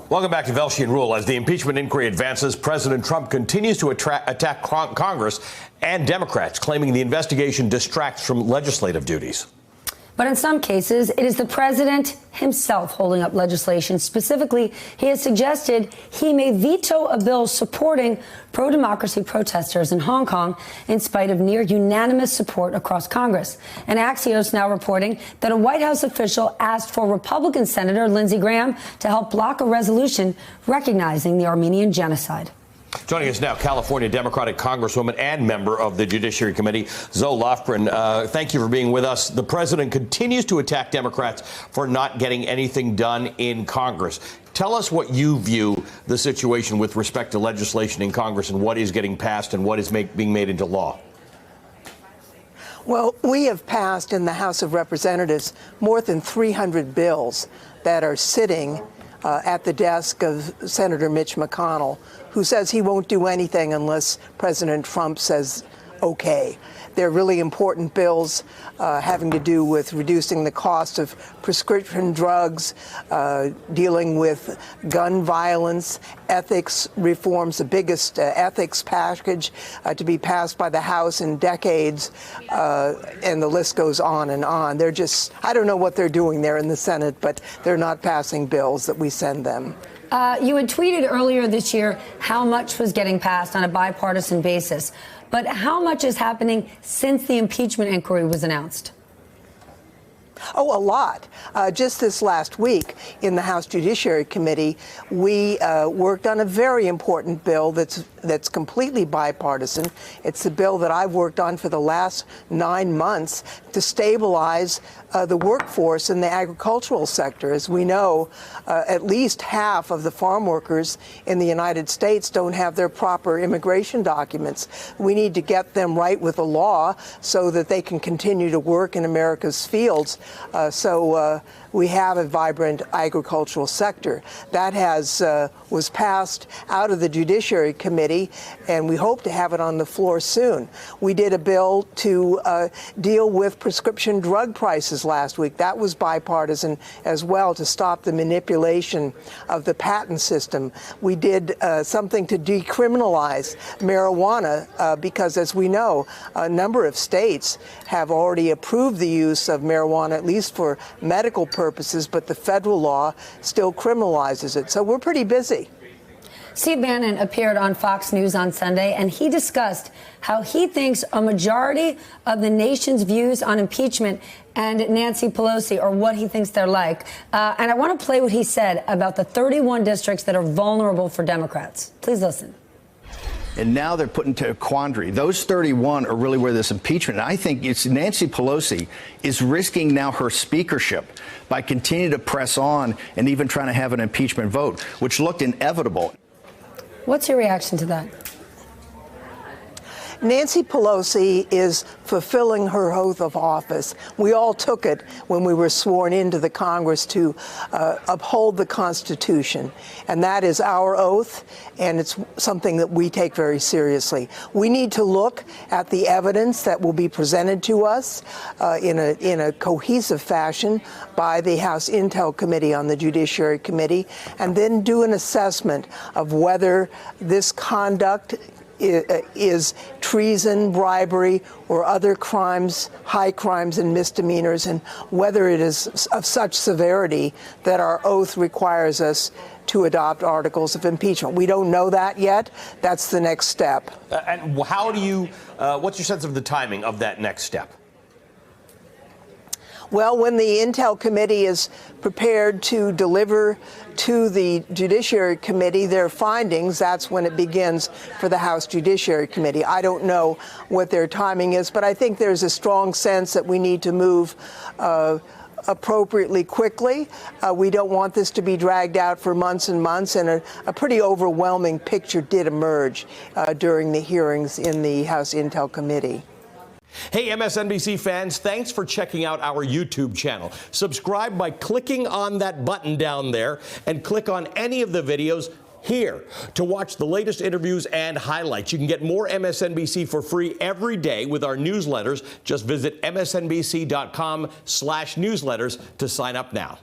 Welcome back to Velshi and Rule. As the impeachment inquiry advances, President Trump continues to attack Congress and Democrats, claiming the investigation distracts from legislative duties. But in some cases, it is the president himself holding up legislation. Specifically, he has suggested he may veto a bill supporting pro-democracy protesters in Hong Kong in spite of near unanimous support across Congress. And Axios now reporting that a White House official asked for Republican Senator Lindsey Graham to help block a resolution recognizing the Armenian genocide. Joining us now, California Democratic Congresswoman and member of the Judiciary Committee, Zoe Lofgren. Thank you for being with us. The president continues to attack Democrats for not getting anything done in Congress. Tell us what you view the situation with respect to legislation in Congress and what is getting passed and what is being made into law. Well, we have passed in the House of Representatives more than 300 bills that are sitting at the desk of Senator Mitch McConnell, who says he won't do anything unless President Trump says okay. They're really important bills having to do with reducing the cost of prescription drugs, dealing with gun violence, ethics reforms, the biggest ethics package to be passed by the House in decades, and the list goes on and on. They're just, I don't know what they're doing there in the Senate, but they're not passing bills that we send them. You had tweeted earlier this year how much was getting passed on a bipartisan basis. But how much is happening since the impeachment inquiry was announced? Oh, a lot. Just this last week in the House Judiciary Committee, we worked on a very important bill that's completely bipartisan. It's the bill that I've worked on for the last 9 months to stabilize the workforce in the agricultural sector. As we know, at least half of the farm workers in the United States don't have their proper immigration documents. We need to get them right with the law so that they can continue to work in America's fields. So we have a vibrant agricultural sector. That was passed out of the Judiciary Committee, and we hope to have it on the floor soon. We did a bill to deal with prescription drug prices last week. That was bipartisan as well, to stop the manipulation of the patent system. We did something to decriminalize marijuana because, as we know, a number of states have already approved the use of marijuana, at least for medical purposes, but the federal law still criminalizes it. So we're pretty busy. Steve Bannon appeared on Fox News on Sunday, and he discussed how he thinks a majority of the nation's views on impeachment and Nancy Pelosi are what he thinks they're like. And I want to play what he said about the 31 districts that are vulnerable for Democrats. Please listen. And now they're put into a quandary. Those 31 are really where this impeachment, and I think it's Nancy Pelosi is risking now her speakership by continuing to press on and even trying to have an impeachment vote, which looked inevitable. What's your reaction to that? Nancy Pelosi is fulfilling her oath of office. We all took it when we were sworn into the Congress to uphold the Constitution. And that is our oath, and it's something that we take very seriously. We need to look at the evidence that will be presented to us in a cohesive fashion by the House Intel Committee on the Judiciary Committee, and then do an assessment of whether this conduct is treason, bribery, or other crimes, high crimes and misdemeanors, and whether it is of such severity that our oath requires us to adopt articles of impeachment. We don't know that yet. That's the next step. And how do you, what's your sense of the timing of that next step? Well, when the Intel Committee is prepared to deliver to the Judiciary Committee their findings, that's when it begins for the House Judiciary Committee. I don't know what their timing is, but I think there's a strong sense that we need to move appropriately quickly. We don't want this to be dragged out for months and months, and a pretty overwhelming picture did emerge during the hearings in the House Intel Committee. Hey, MSNBC fans, thanks for checking out our YouTube channel. Subscribe by clicking on that button down there and click on any of the videos here to watch the latest interviews and highlights. You can get more MSNBC for free every day with our newsletters. Just visit msnbc.com/newsletters to sign up now.